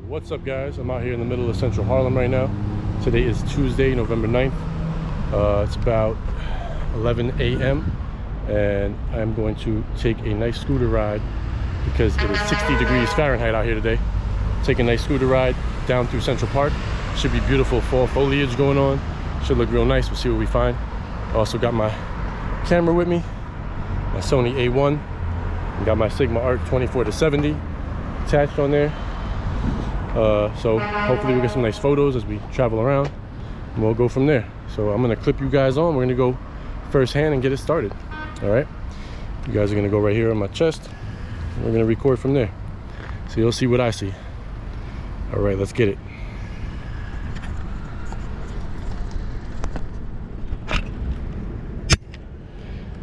What's up, guys? I'm out here in the middle of Central Harlem right now. Today is Tuesday, November 9th. It's about 11 a.m. and I'm going to take a nice scooter ride because it is 60 degrees Fahrenheit out here today. Take a nice scooter ride down through Central Park. Should be beautiful fall foliage going on. Should look real nice. We'll see what we find. I also got my camera with me, my Sony A1. Got my Sigma Arc 24-70 attached on there. So hopefully we'll get some nice photos as we travel around and we'll go from there. So I'm gonna clip you guys on. We're gonna go firsthand and get it started. All right, you guys are gonna go right here on my chest and we're gonna record from there, so you'll see what I see. All right, let's get it.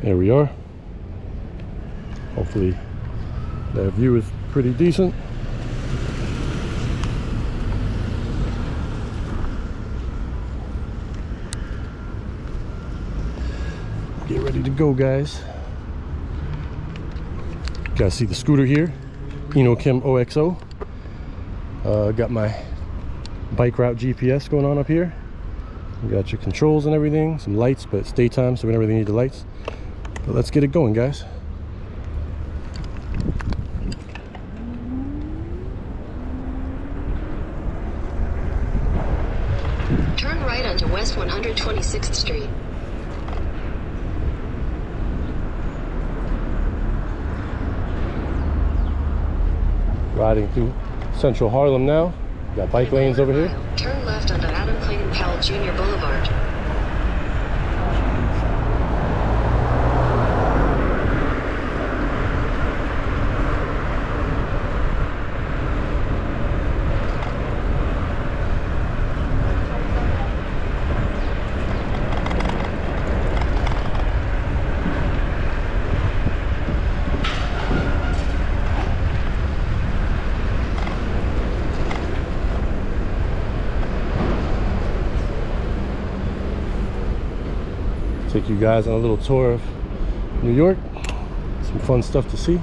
There we are. Hopefully that view is pretty decent. Get ready to go, guys. You guys see the scooter here, Inokim OXO. Got my bike route GPS going on up here. You got your controls and everything, some lights, but it's daytime, so we don't really need the lights. But let's get it going, guys. Turn right onto West 126th Street. Riding through Central Harlem now. Got bike lanes over here. Turn left onto Adam Clayton Powell Jr. Boulevard. Take you guys on a little tour of New York. Some fun stuff to see.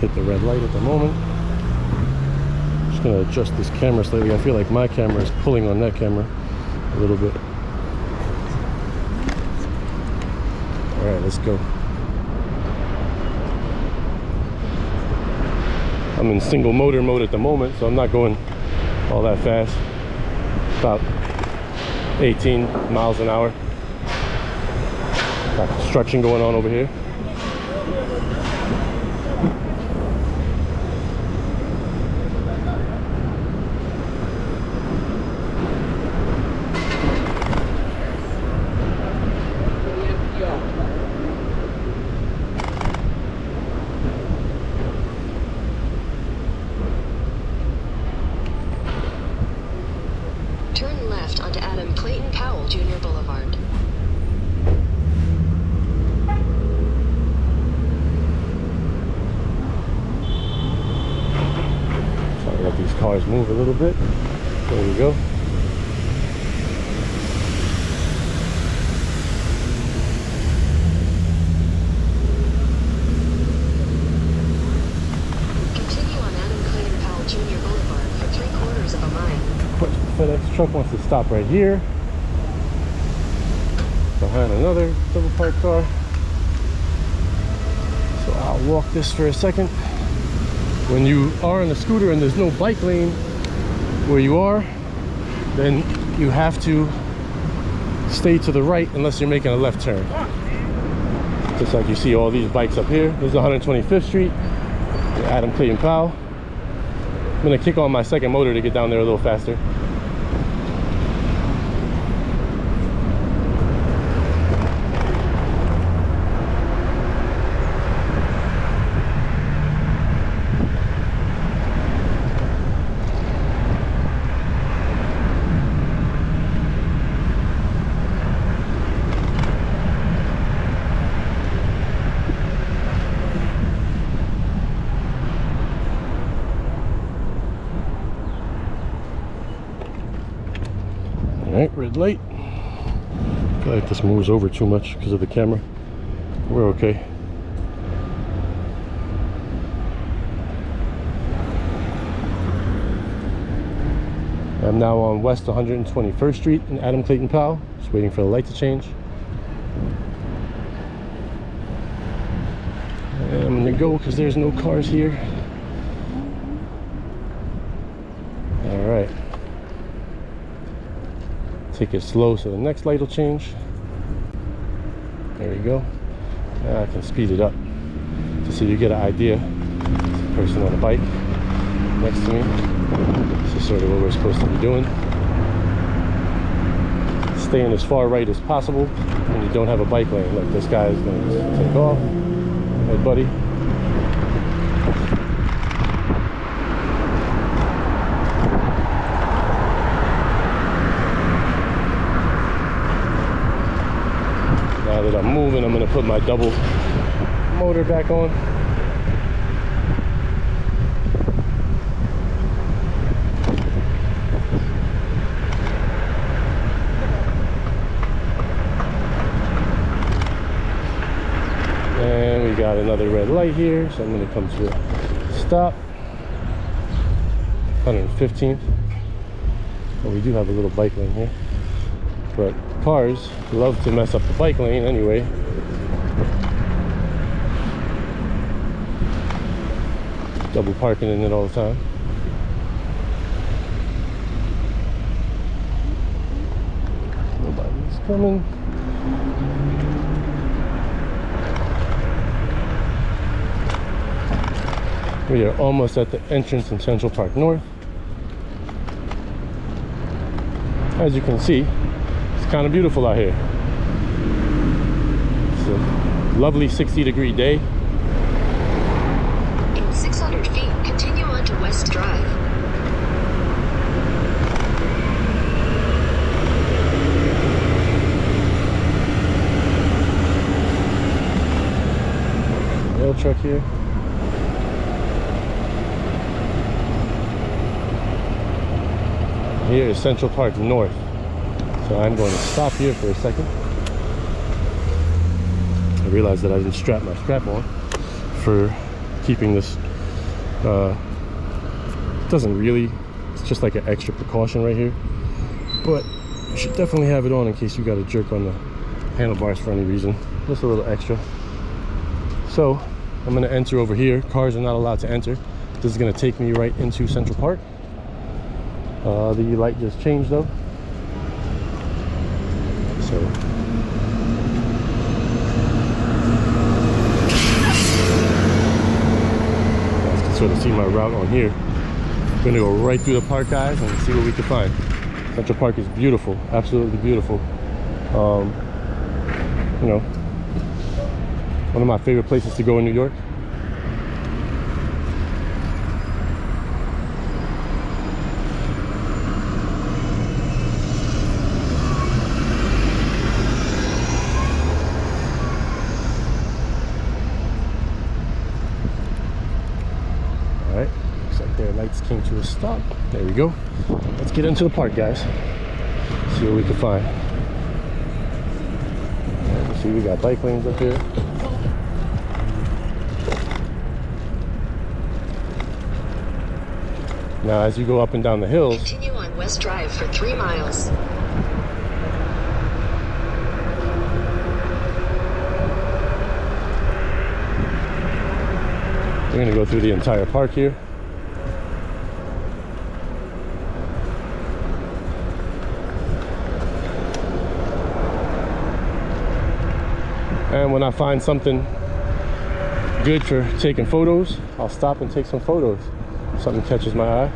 Hit the red light at the moment. Just gonna adjust this camera slightly. I feel like my camera is pulling on that camera a little bit. All right, let's go. I'm in single motor mode at the moment, so I'm not going all that fast. About 18 miles an hour. Got construction going on over here. Turn left onto Adam Clayton Powell Jr. Boulevard. Let these cars move a little bit. There we go. Continue on Adam Clayton Powell Jr. Boulevard for 3/4 of a mile. FedEx truck wants to stop right here, behind another double parked car. So I'll walk this for a second. When you are on a scooter and there's no bike lane where you are, then you have to stay to the right unless you're making a left turn. Just like you see all these bikes up here. This is 125th Street, Adam Clayton Powell. I'm gonna kick on my second motor to get down there a little faster. All right, red light. I feel like this moves over too much because of the camera. We're okay. I'm now on West 121st Street in Adam Clayton Powell. Just waiting for the light to change. And I'm gonna go because there's no cars here. All right. Take it slow so the next light will change. There we go. Now I can speed it up just so you get an idea. There's a person on a bike next to me. This is sort of what we're supposed to be doing. Staying as far right as possible when you don't have a bike lane. Look, this guy is going to take off. Hey, buddy. Now that I'm moving, I'm going to put my double motor back on. And we got another red light here, so I'm going to come to a stop. 115th. Well, we do have a little bike lane here, but cars love to mess up the bike lane anyway. Double parking in it all the time. Nobody's coming. We are almost at the entrance in Central Park North. As you can see, it's kind of beautiful out here. It's a lovely 60-degree day. In 600 feet, continue on to West Drive. Mail truck here. Here is Central Park North. So I'm going to stop here for a second. I realized that I didn't strap my strap on for keeping this. Doesn't really, it's just like an extra precaution right here. But you should definitely have it on in case you got to jerk on the handlebars for any reason. Just a little extra. So I'm going to enter over here. Cars are not allowed to enter. This is going to take me right into Central Park. The light just changed though, so you guys can sort of see my route on here. We're gonna go right through the park, guys, and see what we can find. Central Park is beautiful, absolutely beautiful. You know, one of my favorite places to go in New York. Their lights came to a stop. There we go. Let's get into the park, guys. See what we can find. And see, we got bike lanes up here. Now, as you go up and down the hills, continue on West Drive for 3 miles. we're going to go through the entire park here. And when I find something good for taking photos, I'll stop and take some photos. If something catches my eye.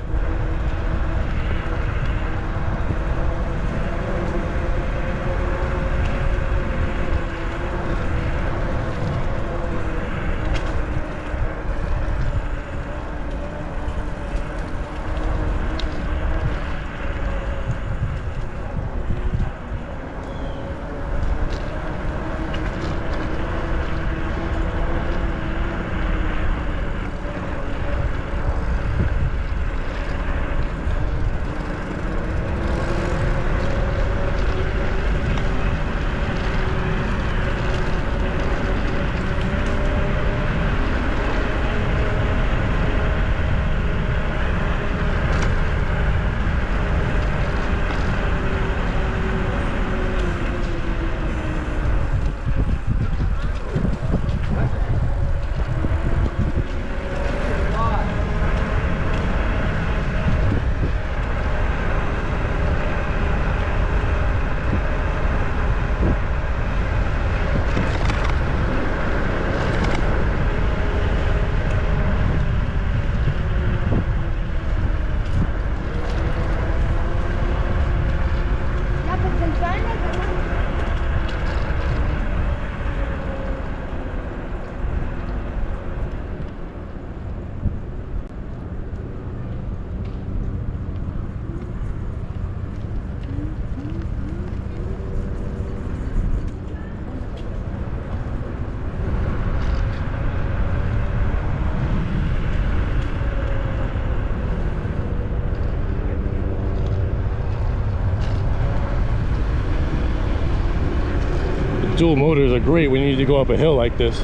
Dual motors are great when you need to go up a hill like this,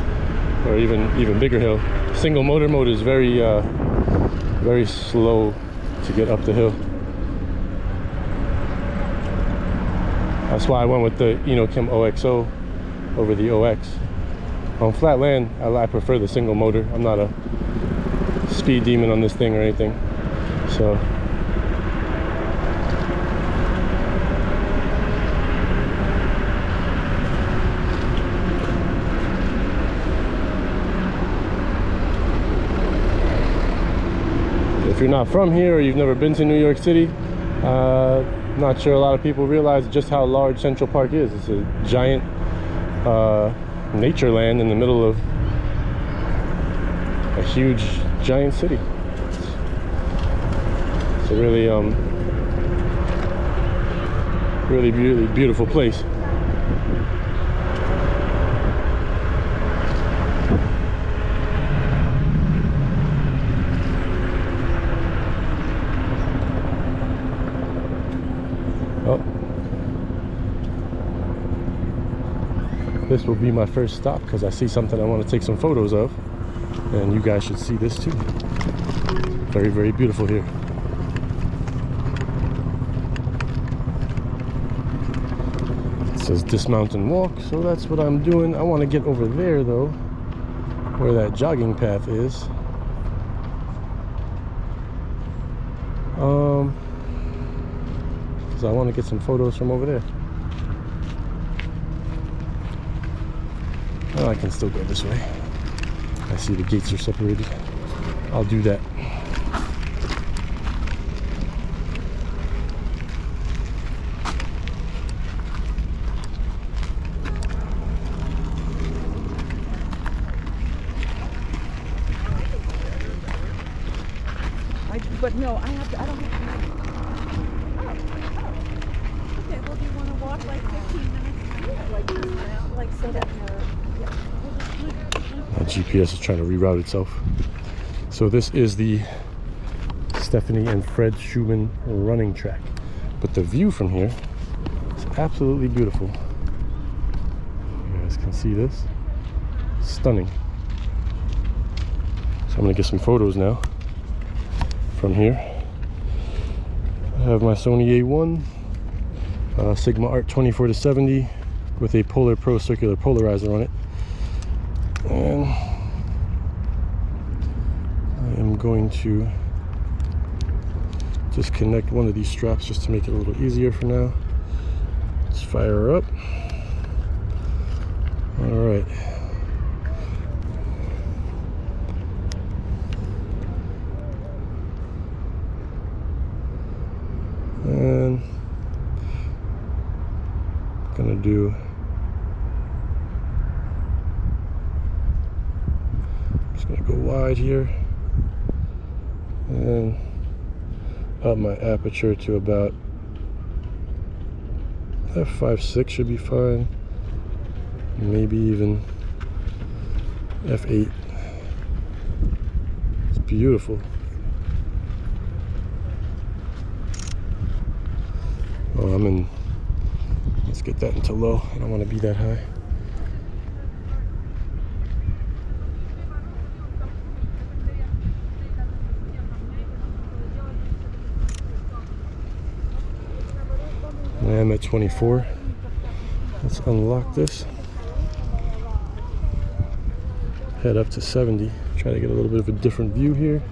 or even bigger hill. Single motor mode is very slow to get up the hill. That's why I went with the Kim OXO over the OX. On flat land, I prefer the single motor. I'm not a speed demon on this thing or anything, so. If you're not from here or you've never been to New York City, not sure a lot of people realize just how large Central Park is. It's a giant nature land in the middle of a huge giant city. It's a really really beautiful place. This will be my first stop because I see something I want to take some photos of, and you guys should see this too. Very beautiful here. It says dismount and walk, so that's what I'm doing. I want to get over there though, where that jogging path is. Because I want to get some photos from over there. Oh, I can still go this way. I see the gates are separated. I'll do that. But no, I don't have to. Oh. Okay, well, do you want to walk like 15 minutes? Yeah, like so that My GPS is trying to reroute itself. So this is the Stephanie and Fred Schumann running track. But the view from here is absolutely beautiful. You guys can see this. Stunning. So I'm gonna get some photos now from here. I have my Sony A1 Sigma Art 24-70 with a Polar Pro circular polarizer on it. And I am going to disconnect one of these straps just to make it a little easier for now. Let's fire her up. All right. And I'm gonna do, just gonna go wide here and up my aperture to about f5.6 should be fine, maybe even f8. It's beautiful. Oh, I'm in, let's get that into low. I don't want to be that high. I'm at 24. Let's unlock this. Head up to 70. Try to get a little bit of a different view here.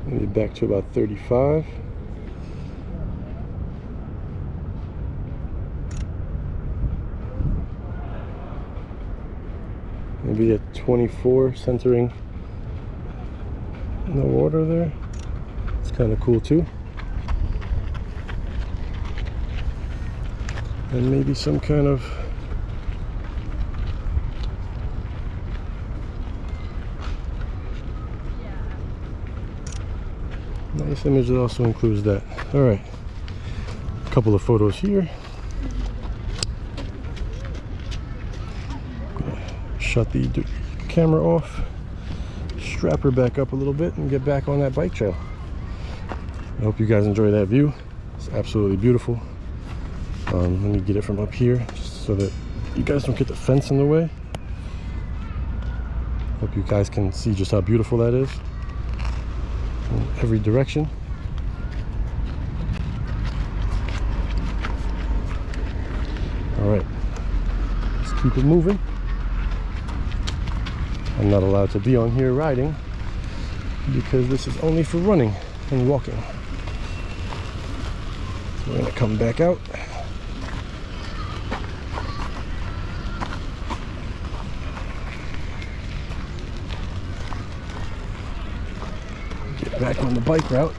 Maybe back to about 35. Maybe at 24, centering the water there. It's kind of cool too. And maybe some kind of nice image that also includes that. All right, a couple of photos here. shut the camera off, strap her back up a little bit, and get back on that bike trail. I hope you guys enjoy that view. It's absolutely beautiful. Let me get it from up here just so that you guys don't get the fence in the way. Hope you guys can see just how beautiful that is in every direction. All right, let's keep it moving. I'm not allowed to be on here riding because this is only for running and walking. So we're gonna come back out. Get back on the bike route.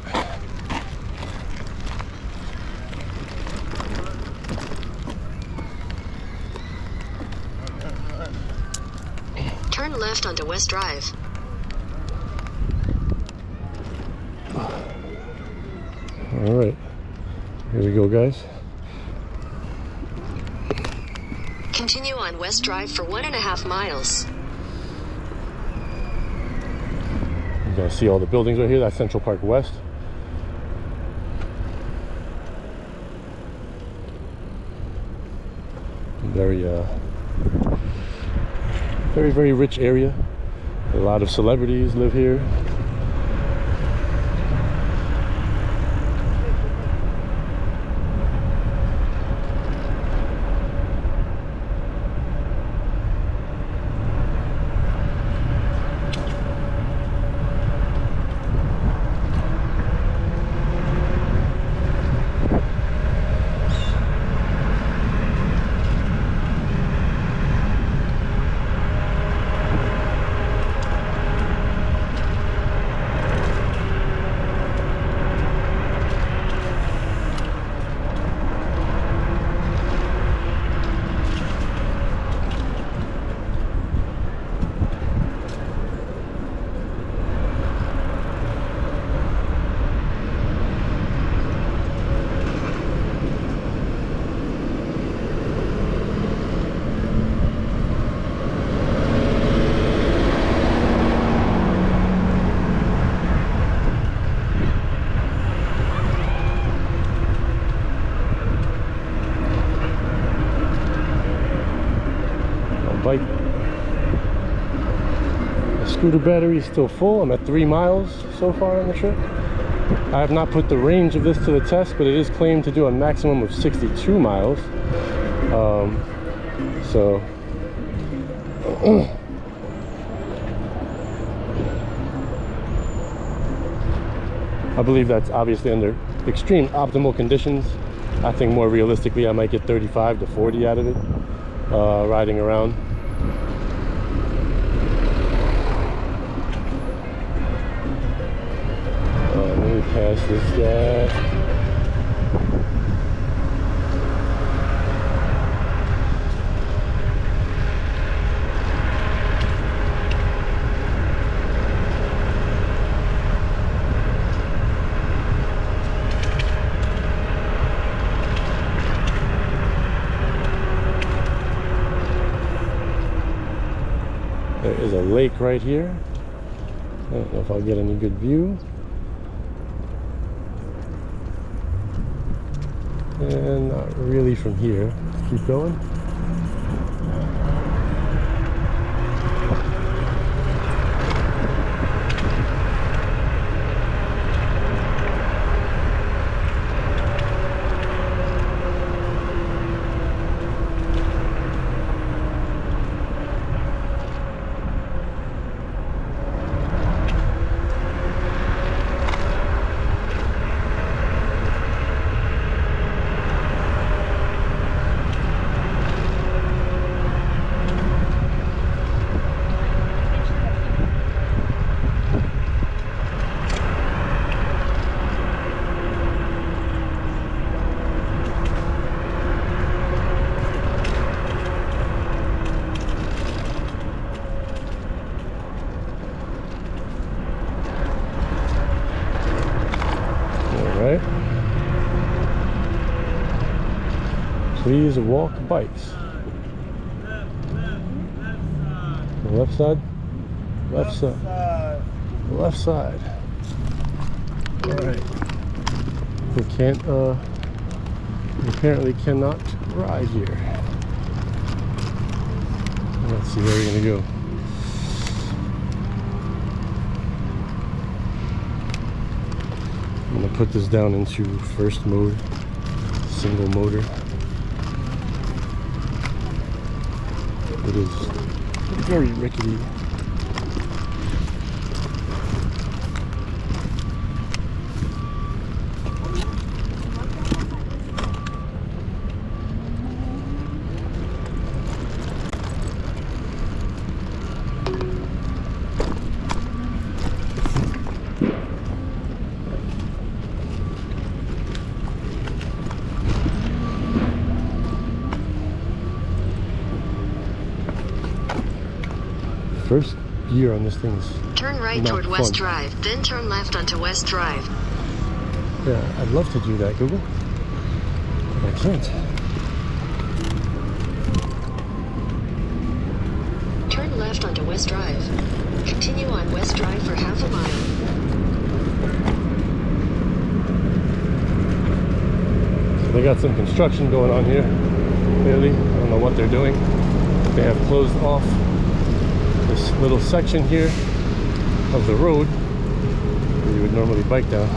Turn left onto West Drive. All right, here we go, guys. Continue on West Drive for 1.5 miles. You guys see all the buildings right here? That's Central Park West. Very rich area. A lot of celebrities live here. Bike. The scooter battery is still full. I'm at 3 miles so far on the trip. I have not put the range of this to the test, but it is claimed to do a maximum of 62 miles. So I believe that's obviously under extreme optimal conditions. I think more realistically I might get 35 to 40 out of it riding around. Let me pass this guy. There is a lake right here. I don't know if I'll get any good view. And not really from here. Keep going. Right? Please walk bikes. Left side? Left side. Left side. Alright. We can't, we apparently cannot ride here. Let's see where we're gonna go. I'm gonna put this down into first mode, single motor. It is very rickety. First gear on this thing is Turn right not toward West fun. Drive, then turn left onto West Drive. Yeah, I'd love to do that, Google. But I can't. Turn left onto West Drive. Continue on West Drive for half a mile. So they got some construction going on here. Clearly, I don't know what they're doing. They have closed off this little section here of the road where you would normally bike down.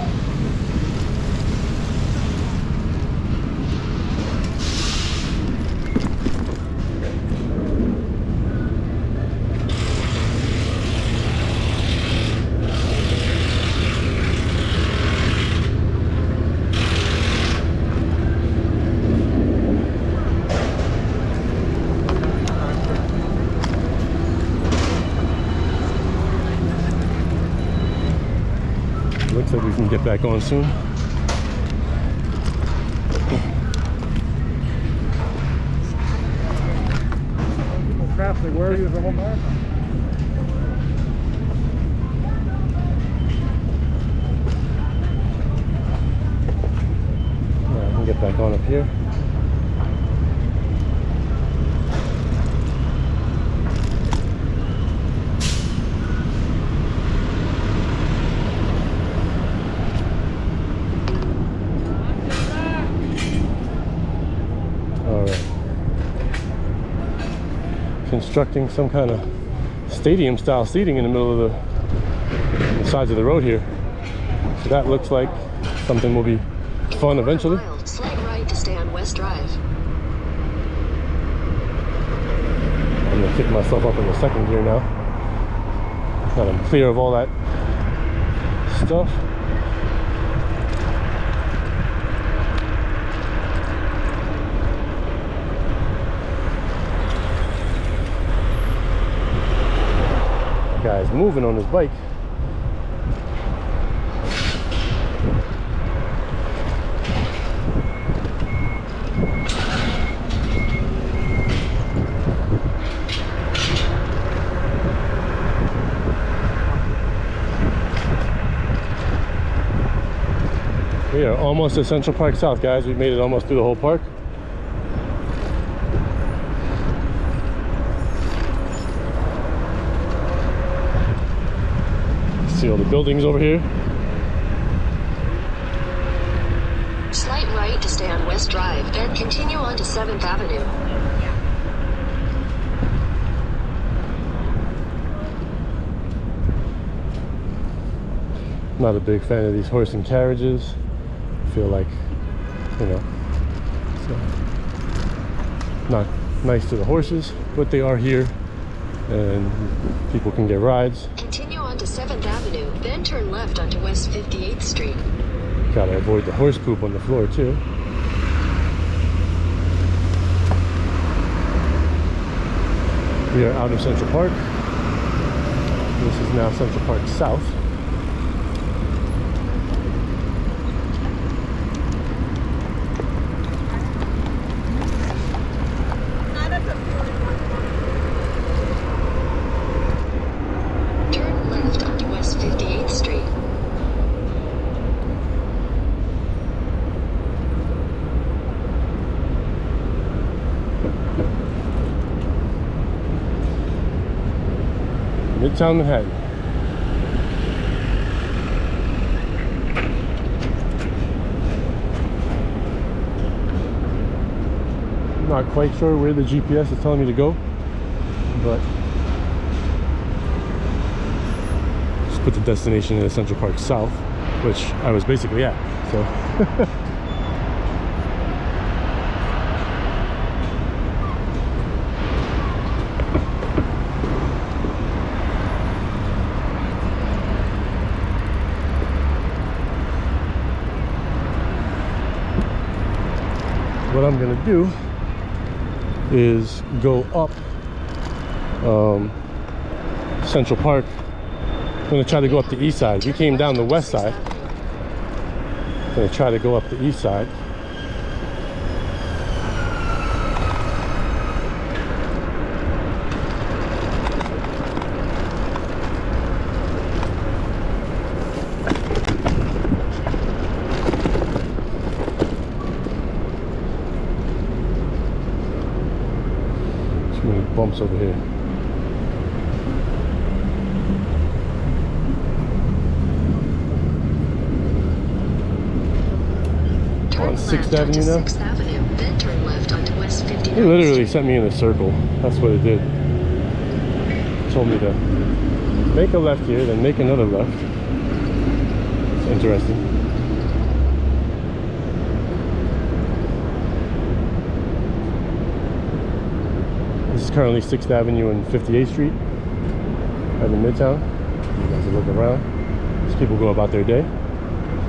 Looks like we can get back on soon. Traffic, where are you the whole marathon? Yeah, I can get back on up here. Constructing some kind of stadium style seating in the middle of the sides of the road here. So that looks like something will be fun eventually. Slight right to stay on West Drive. I'm gonna kick myself up in the second gear now. Now I'm clear of all that stuff. Guy's moving on his bike. We are almost at Central Park South, guys. We've made it almost through the whole park. See all the buildings over here. Slight right to stay on West Drive, then continue on to 7th Avenue. Not a big fan of these horse and carriages. I feel like, you know, it's not nice to the horses, but they are here and people can get rides. Continue on to 7th Avenue, then turn left onto West 58th Street. Gotta avoid the horse poop on the floor too. We are out of Central Park. This is now Central Park South. Turn left onto West 58th Street. Midtown Manhattan. I'm not quite sure where the GPS is telling me to go, but just put the destination in Central Park South, which I was basically at, so. What I'm gonna do is go up Central Park. I'm gonna try to go up the east side. We came down the west side. I'm gonna try to go up the east side. Too many bumps over here. On 6th Avenue now? 6th Avenue, then turn left onto West 59th. It literally sent me in a circle. That's what it did. It told me to make a left here, then make another left. It's interesting. This is currently 6th Avenue and 58th Street. Right in Midtown. You guys are looking around. These people go about their day.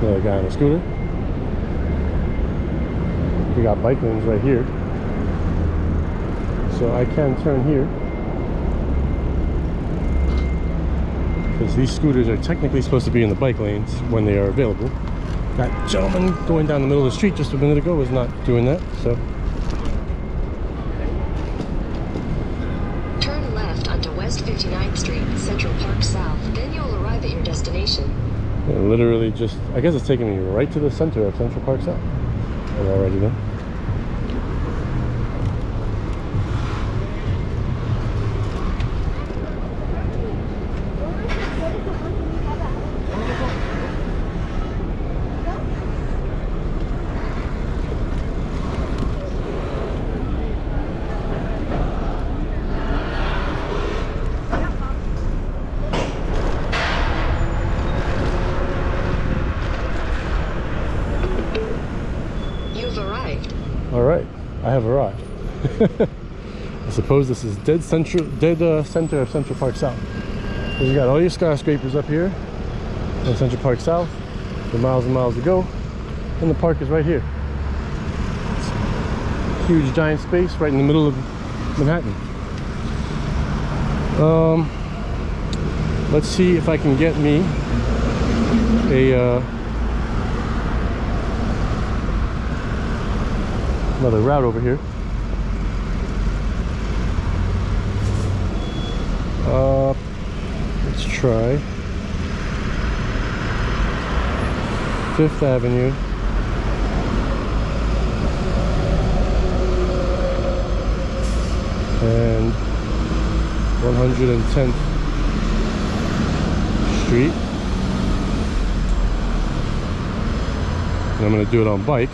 Another guy on a scooter. We got bike lanes right here, so I can turn here because these scooters are technically supposed to be in the bike lanes when they are available. That gentleman going down the middle of the street just a minute ago was not doing that, so. Turn left onto West 59th Street, Central Park South, then you'll arrive at your destination. Yeah, literally just, I guess it's taking me right to the center of Central Park South. I'm already there. All right, I have arrived. I suppose this is dead center of Central Park South. So you got all your skyscrapers up here in Central Park South, the miles and miles to go, and the park is right here. It's a huge giant space right in the middle of Manhattan. Let's see if I can get me a another route over here. Let's try 5th Avenue. And 110th Street. And I'm going to do it on bike.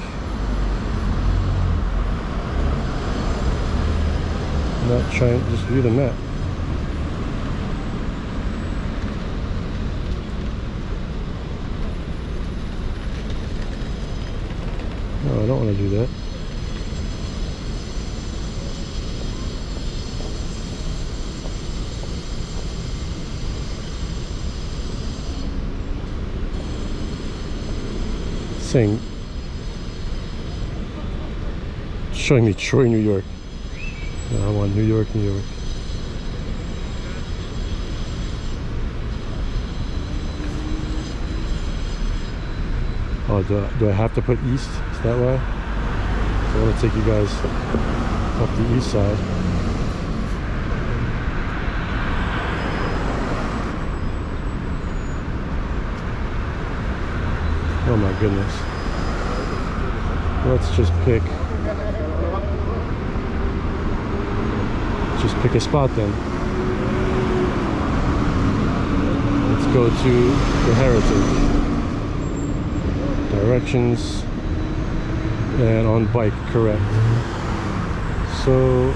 Not trying to just view the map. No, I don't want to do that. Saying, showing me Troy, New York. No, I want New York, New York. Oh, do I have to put east? Is that why? So I want to take you guys up the east side. Oh my goodness. Let's just pick a spot then. let's go to the Heritage. Directions, and on bike, correct. So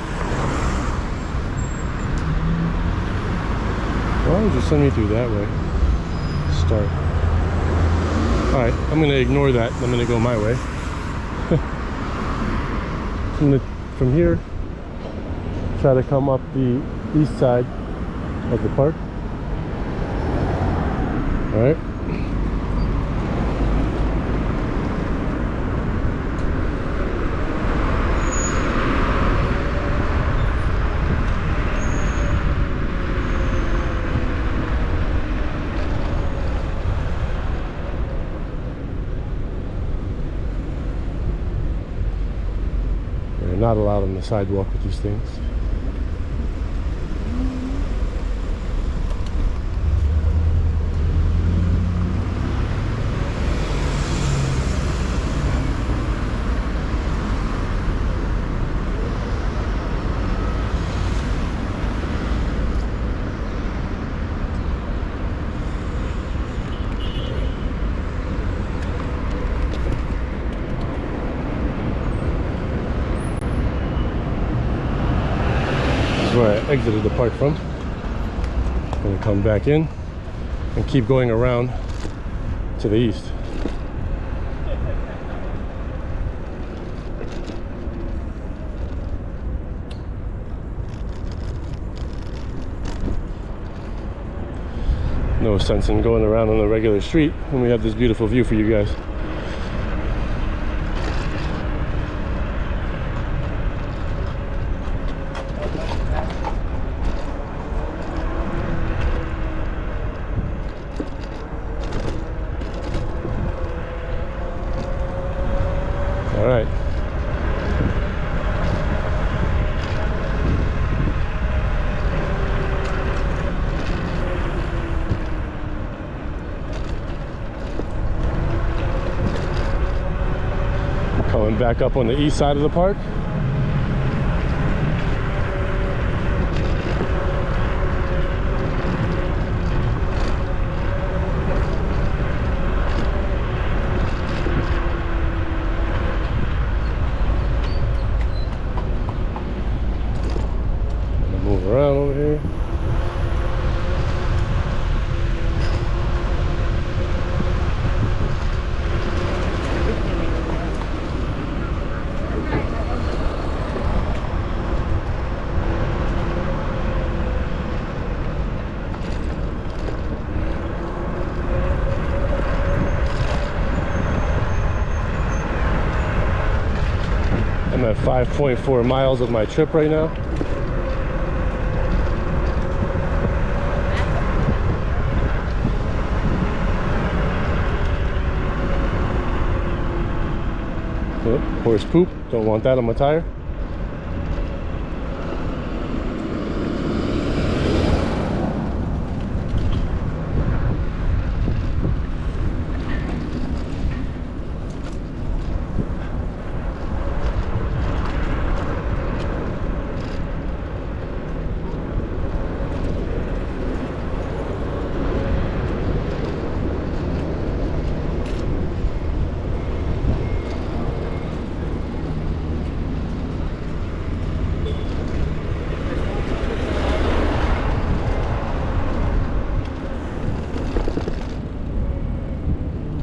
why would you send me through that way? Start. Alright, I'm gonna ignore that. I'm gonna go my way. From here, try to come up the east side of the park. Alright. You're not allowed on the sidewalk with these things. Where I exited the park from. I'm gonna come back in and keep going around to the east. No sense in going around on a regular street when we have this beautiful view for you guys. All right. Coming back up on the east side of the park. Move around over here. I'm at 5.4 miles of my trip right now. Oh, horse poop, don't want that on my tire.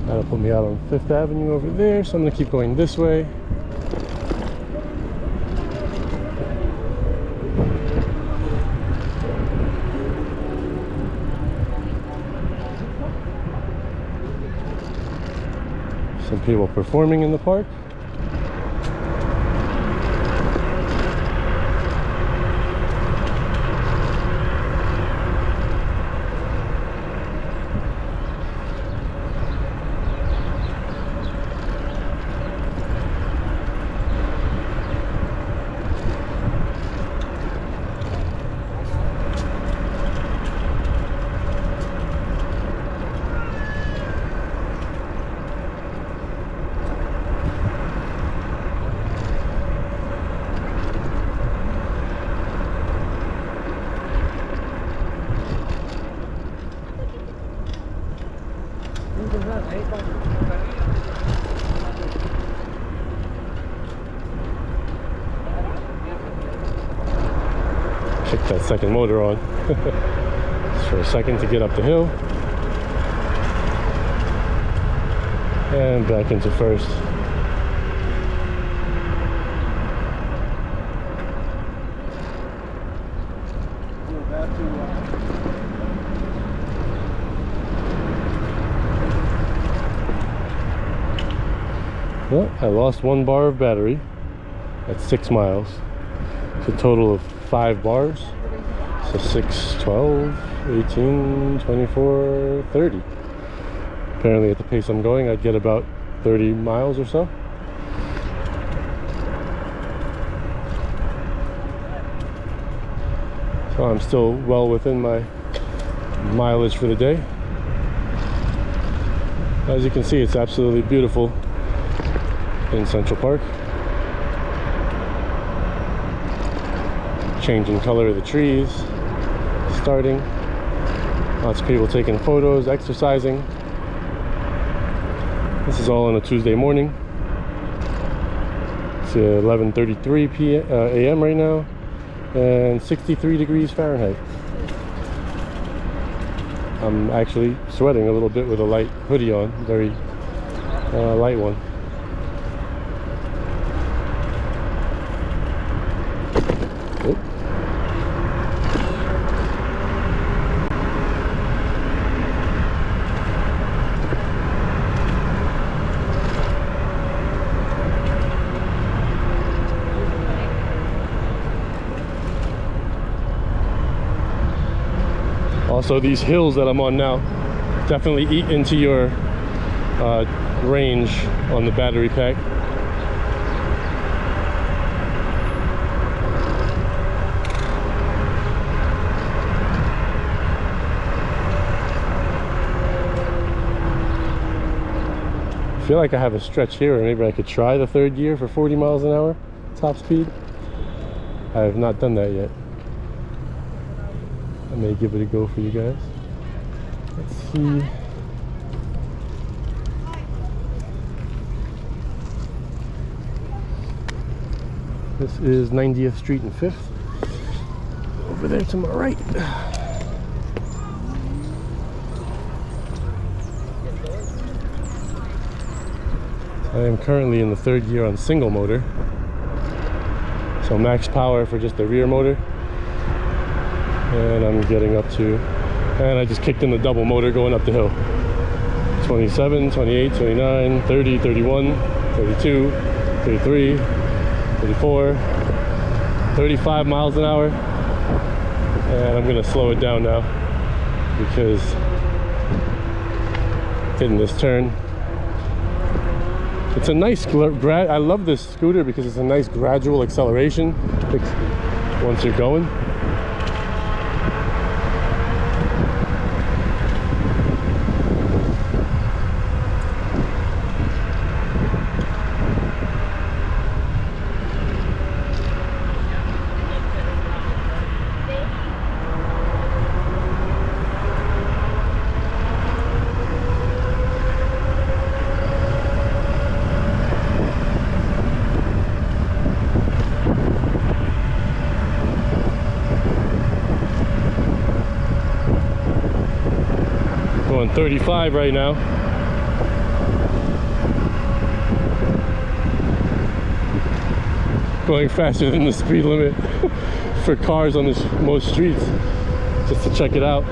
That'll put me out on 5th Avenue over there, so I'm gonna keep going this way. Some people performing in the park. Kick that second motor on. Just for a second to get up the hill. And back into first. Well, I lost 1 bar of battery at 6 miles. It's a total of 5 bars. So 6, 12, 18, 24, 30. Apparently at the pace I'm going, I'd get about 30 miles or so. So I'm still well within my mileage for the day. As you can see, it's absolutely beautiful in Central Park. Changing color of the trees, starting. Lots of people taking photos, exercising. This is all on a Tuesday morning. It's 11:33 a.m. right now, and 63 degrees Fahrenheit. I'm actually sweating a little bit with a light hoodie on, very light one. Oop. Also, these hills that I'm on now definitely eat into your range on the battery pack. I feel like I have a stretch here, or maybe I could try the 3rd gear for 40 miles an hour top speed. I have not done that yet. I may give it a go for you guys. Let's see. This is 90th Street and 5th. Over there to my right. I am currently in the 3rd gear on single motor. So max power for just the rear motor. And I'm getting up to, and I just kicked in the double motor going up the hill. 27, 28, 29, 30, 31, 32, 33, 34, 35 miles an hour. And I'm gonna slow it down now because hitting this turn. It's a nice, I love this scooter because it's a nice gradual acceleration once you're going. Going 35 right now. Going faster than the speed limit for cars on most streets, just to check it out.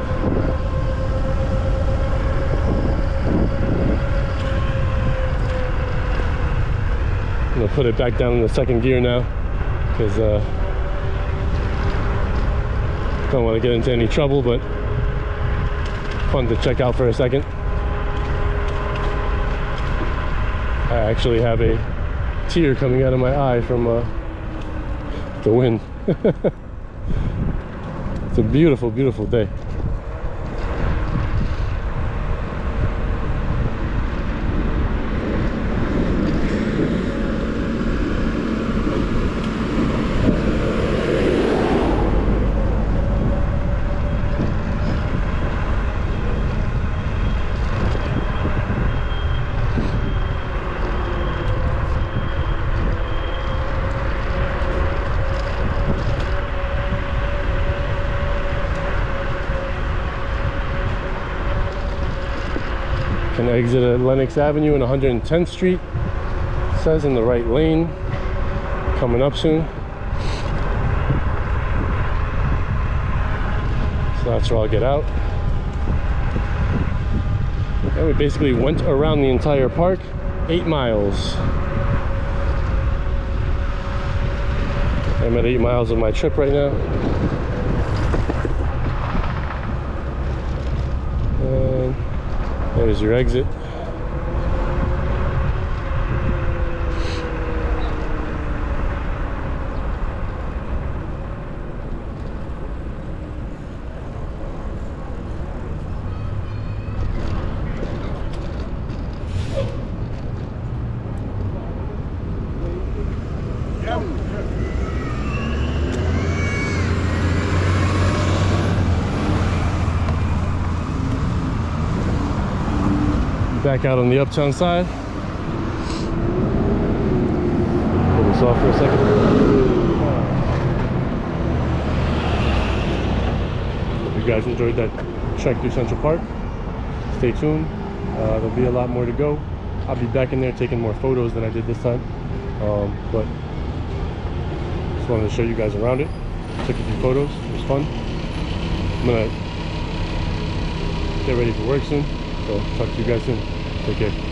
I'm gonna put it back down in the 2nd gear now because don't want to get into any trouble, but fun to check out for a second. I actually have a tear coming out of my eye from the wind. It's a beautiful, beautiful day. exit at Lenox Avenue and 110th Street. It says in the right lane. Coming up soon. So that's where I'll get out. And we basically went around the entire park, 8 miles. I'm at 8 miles of my trip right now. And there's your exit. Back out on the uptown side. Pull this off for a second. Hope you guys enjoyed that trek through Central Park. Stay tuned. There'll be a lot more to go. I'll be back in there taking more photos than I did this time. But just wanted to show you guys around it. Took a few photos. It was fun. I'm gonna get ready for work soon. So talk to you guys soon. Take care.